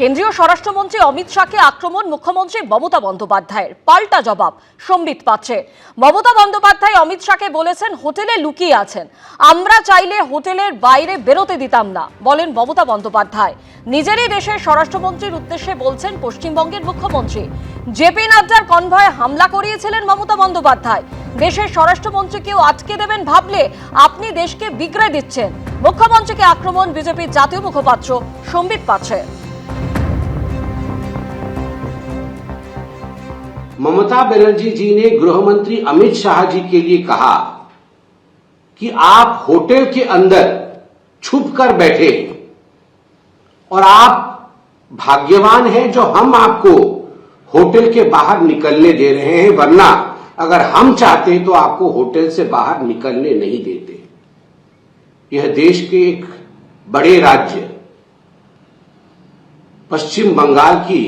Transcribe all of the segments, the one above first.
কেন্দ্রীয় স্বরাষ্ট্রমন্ত্রী অমিত শাহকে আক্রমণ মুখ্যমন্ত্রী মমতা বন্দ্যোপাধ্যায়ের। পাল্টা জবাব সম্বিত পাচ্ছে। মমতা বন্দ্যোপাধ্যায় অমিত শাহকে বলেছেন হোটেলে লুকিয়ে আছেন, আমরা চাইলে হোটেলের বাইরে বেরোতে দিতাম না, বলেন মমতা বন্দ্যোপাধ্যায়। নিজেরই দেশের স্বরাষ্ট্রমন্ত্রীর উদ্দেশ্যে বলছেন পশ্চিমবঙ্গের মুখ্যমন্ত্রী। জেপি নাড্ডার কনভয়ে হামলা করিয়েছিলেন মমতা বন্দ্যোপাধ্যায়। দেশের স্বরাষ্ট্রমন্ত্রীকেও আটকে দেবেন ভাবলে আপনি দেশকে বিগড়ে দিচ্ছেন। মুখ্যমন্ত্রীকে আক্রমণ বিজেপির জাতীয় মুখপাত্র সম্বিত পাচ্ছে। ममता बनर्जी जी ने गृह मंत्री अमित शाह जी के लिए कहा कि आप होटल के अंदर छुप कर बैठे और आप भाग्यवान हैं जो हम आपको होटल के बाहर निकलने दे रहे हैं, वरना अगर हम चाहते तो आपको होटल से बाहर निकलने नहीं देते। यह देश के एक बड़े राज्य पश्चिम बंगाल की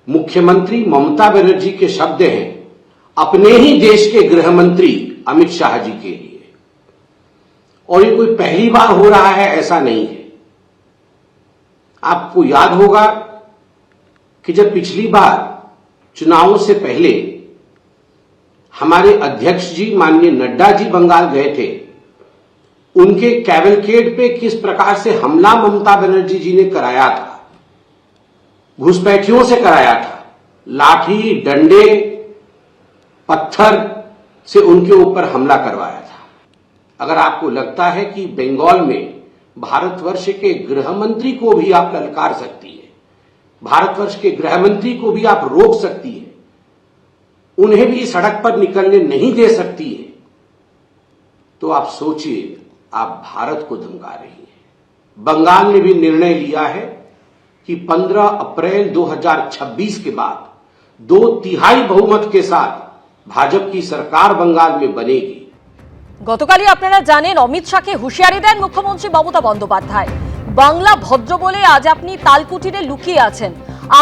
मुख्यमंत्री ममता बनर्जी के शब्द हैं अपने ही देश के गृह मंत्री अमित शाह जी के लिए। और ये कोई पहली बार हो रहा है ऐसा नहीं है। आपको याद होगा कि जब पिछली बार चुनावों से पहले हमारे अध्यक्ष जी माननीय नड्डा जी बंगाल गए थे, उनके कैवलकेड पे किस प्रकार से हमला ममता बनर्जी जी ने कराया था, घुसपैठियों से कराया था, लाठी डंडे पत्थर से उनके ऊपर हमला करवाया था। अगर आपको लगता है कि बंगाल में भारतवर्ष के गृह मंत्री को भी आप ललकार सकती है, भारतवर्ष के गृह मंत्री को भी आप रोक सकती है, उन्हें भी सड़क पर निकलने नहीं दे सकती है, तो आप सोचिए आप भारत को धमका रही है। बंगाल ने भी निर्णय लिया है कि 15 अप्रैल 2026 के बाद 2/3 बहुमत के साथ भाजपा की सरकार बंगाल में बनेगी। গতকালই আপনারা জানেন অমিত শাহকে হুঁশিয়ারি দেন মুখ্যমন্ত্রী মমতা বন্দ্যোপাধ্যায়। বাংলা ভদ্র বলে আজ আপনি তালকুটিরে লুকিয়ে আছেন,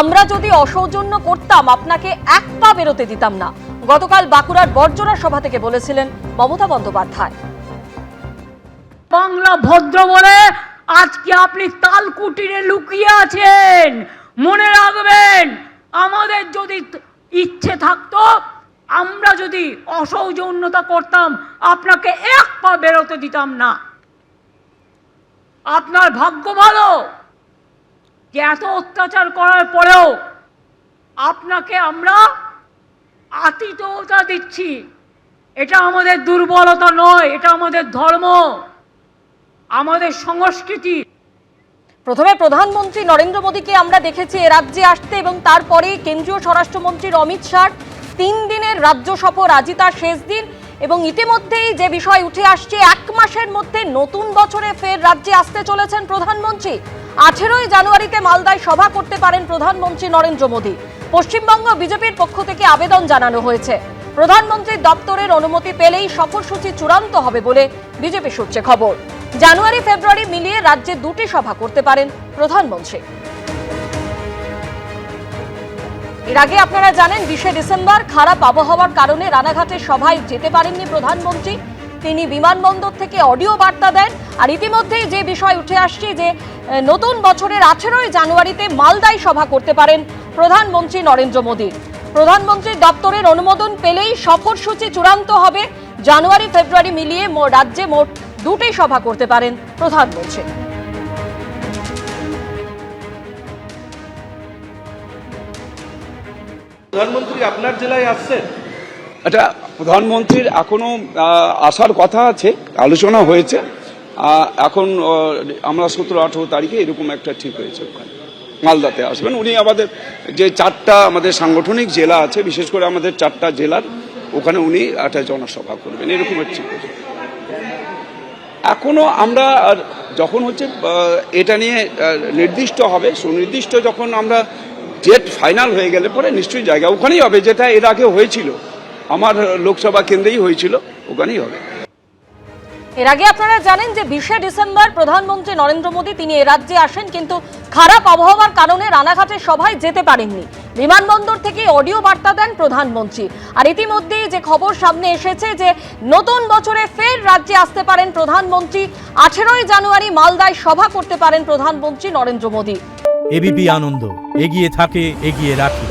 আমরা যদি অসৌজন্য করতাম আপনাকে এক পা বেরোতে দিতাম না। গতকাল বাঁকুড়ার বর্জরা সভা থেকে বলেছিলেন মমতা বন্দ্যোপাধ্যায়। বাংলা ভদ্র বলে আজকে আপনি তালকুটিরে লুকিয়ে আছেন। মনে রাখবেন, আমাদের যদি ইচ্ছে থাকতো, আমরা যদি অসৌজন্যতা করতাম আপনাকে এক পা বেরোতে দিতাম না। আপনার ভাগ্য ভালো যে এত অত্যাচার করার পরেও আপনাকে আমরা আতিথেয়তা দিচ্ছি। এটা আমাদের দুর্বলতা নয়, এটা আমাদের ধর্ম, আমাদের সংস্কৃতি। প্রথমে প্রধানমন্ত্রী নরেন্দ্র মোদীকে আমরা দেখেছি এ রাজ্যে আসতে এবং তারপরে কেন্দ্রীয় স্বরাষ্ট্রমন্ত্রী অমিত শাহ 3 দিনের রাজ্য সফর, আজই তার শেষ দিন। এবং ইতিমধ্যেই যে বিষয় উঠে আসছে, 1 মাসের মধ্যে নতুন বছরে ফের রাজ্যে আসতে চলেছেন প্রধানমন্ত্রী। 18ই জানুয়ারিতে মালদায় সভা করতে পারেন প্রধানমন্ত্রী নরেন্দ্র মোদী। পশ্চিমবঙ্গ বিজেপির পক্ষ থেকে আবেদন জানানো হয়েছে। প্রধানমন্ত্রীর দপ্তরের অনুমতি পেলেই সফরসূচি চূড়ান্ত হবে বলে বিজেপি সূত্রে খবর। জানুয়ারি ফেব্রুয়ারি মিলিয়ে রাজ্যে 2টি সভা করতে পারেন প্রধানমন্ত্রী। এর আগে আপনারা জানেন 20 ডিসেম্বর খারাপ আবহাওয়ার কারণে রানাঘাটের সভায় যেতে পারেননি প্রধানমন্ত্রী। তিনি বিমানবন্দর থেকে অডিও বার্তা দেন। আর ইতিমধ্যেই যে বিষয় উঠে আসছে যে নতুন বছরের 18ই জানুয়ারিতে মালদায় সভা করতে পারেন প্রধানমন্ত্রী নরেন্দ্র মোদী। প্রধানমন্ত্রীর দপ্তরের অনুমোদন পেলেই সফরসূচি চূড়ান্ত হবে। জানুয়ারি ফেব্রুয়ারি মিলিয়ে রাজ্যে মোট 2টি সভা করতে পারেন প্রধানমন্ত্রী। প্রধানমন্ত্রী আপনার জেলায় আসছেন? এটা প্রধানমন্ত্রীর এখনো আসার কথা আছে, আলোচনা হয়েছে। এখন আমরা 17-18 তারিখে এরকম একটা ঠিক হয়েছে, ওখানে মালদাতে আসবেন উনি। আমাদের যে 4টা আমাদের সাংগঠনিক জেলা আছে, বিশেষ করে আমাদের 4টা জেলার ওখানে উনি একটা জনসভা করবেন, এরকম ঠিক হয়েছে। এখনো আমরা যখন হচ্ছে এটা নিয়ে নির্দিষ্ট হবে, সুনির্দিষ্ট যখন আমরা ডেট ফাইনাল হয়ে গেলে পরে নিশ্চয়ই জায়গা ওখানেই হবে, যেটা এর আগে হয়েছিল আমার লোকসভা কেন্দ্রেই হয়েছিল, ওখানেই হবে। এর আগে আপনারা জানেন যে 20 ডিসেম্বর প্রধানমন্ত্রী নরেন্দ্র মোদী তিনি এ রাজ্যে আসেন, কিন্তু খারাপ আবহাওয়ার কারণে রানাঘাটের সভায় যেতে পারেননি। বিমানবন্দর থেকে অডিও বার্তা দেন প্রধানমন্ত্রী। আর ইতিমধ্যেই যে খবর সামনে এসেছে যে নতুন বছরে ফের রাজ্যে আসতে পারেন প্রধানমন্ত্রী। 18ই জানুয়ারি মালদায় সভা করতে পারেন প্রধানমন্ত্রী নরেন্দ্র মোদী। এবিপি আনন্দ, এগিয়ে থাকে, এগিয়ে রাখে।